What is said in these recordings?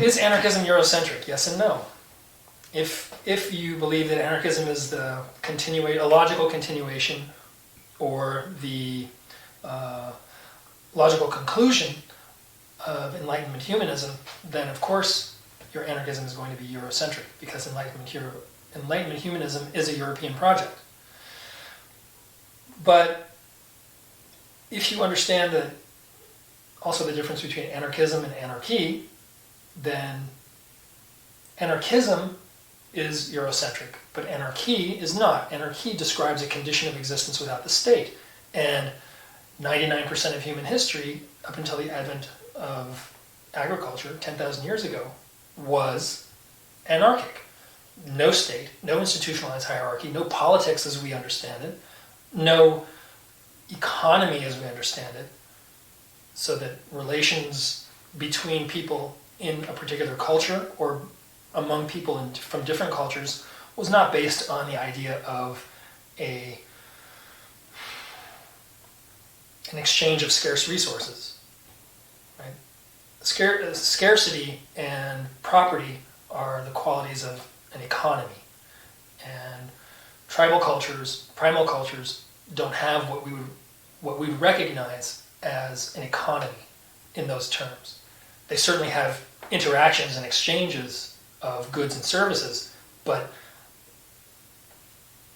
Is anarchism Eurocentric? Yes and no. If you believe that anarchism is a logical continuation or the logical conclusion of Enlightenment humanism, then of course your anarchism is going to be Eurocentric, because Enlightenment humanism is a European project. But if you understand also the difference between anarchism and anarchy, then anarchism is Eurocentric, but anarchy is not. Anarchy describes a condition of existence without the state. And 99% of human history, up until the advent of agriculture 10,000 years ago, was anarchic. No state, no institutionalized hierarchy, no politics as we understand it, no economy as we understand it, so that relations between people in a particular culture or among people from different cultures was not based on the idea of an exchange of scarce resources. Right? Scarcity and property are the qualities of an economy. And tribal cultures, primal cultures, don't have what we would recognize as an economy in those terms. They certainly have interactions and exchanges of goods and services, but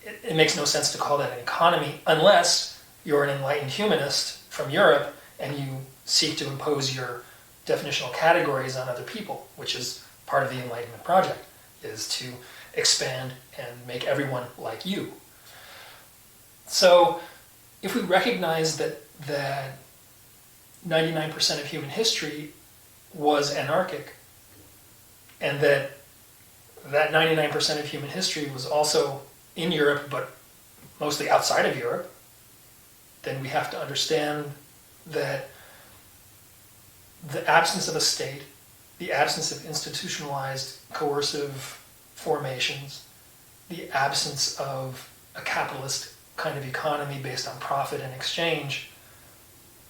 it makes no sense to call that an economy unless you're an enlightened humanist from Europe and you seek to impose your definitional categories on other people, which is part of the Enlightenment project, is to expand and make everyone like you. So if we recognize that 99% of human history was anarchic, and that 99% of human history was also in Europe, but mostly outside of Europe, then we have to understand that the absence of a state, the absence of institutionalized coercive formations, the absence of a capitalist kind of economy based on profit and exchange,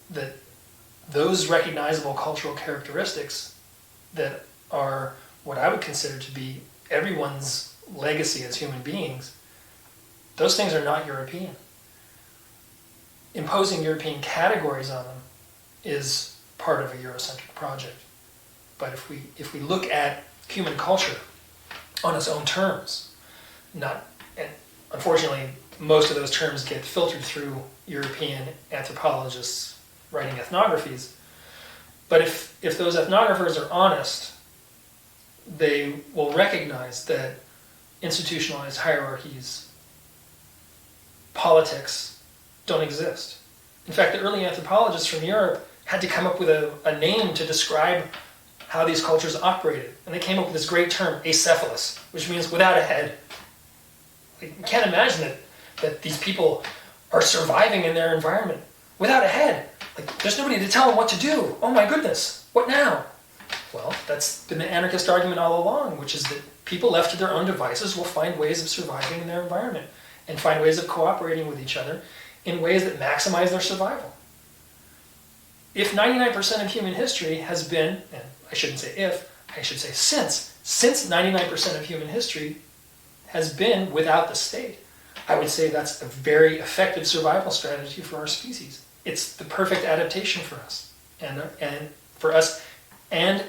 that those recognizable cultural characteristics that are what I would consider to be everyone's legacy as human beings, those things are not European. Imposing European categories on them is part of a Eurocentric project. But if we look at human culture on its own terms, and unfortunately most of those terms get filtered through European anthropologists writing ethnographies, but if those ethnographers are honest, they will recognize that institutionalized hierarchies, politics, don't exist. In fact, the early anthropologists from Europe had to come up with a name to describe how these cultures operated. And they came up with this great term, acephalous, which means without a head. You can't imagine that these people are surviving in their environment without a head. Like, there's nobody to tell them what to do. Oh my goodness, what now? Well, that's been the anarchist argument all along, which is that people left to their own devices will find ways of surviving in their environment and find ways of cooperating with each other in ways that maximize their survival. If 99% of human history has been, and I shouldn't say if, I should say since 99% of human history has been without the state, I would say that's a very effective survival strategy for our species. It's the perfect adaptation for us, and for us, and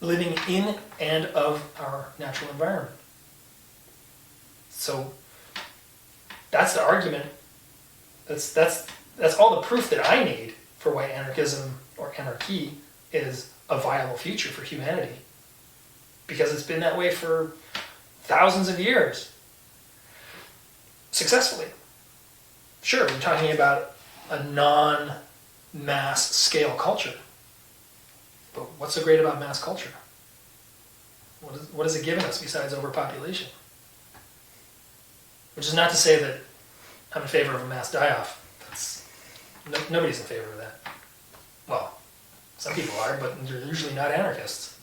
living in and of our natural environment. So that's the argument. That's all the proof that I need for why anarchism or anarchy is a viable future for humanity. Because it's been that way for thousands of years. Successfully. Sure, we're talking about a non-mass scale culture. But what's so great about mass culture? What is it giving us besides overpopulation? Which is not to say that I'm in favor of a mass die-off. Nobody's in favor of that. Well, some people are, but they're usually not anarchists.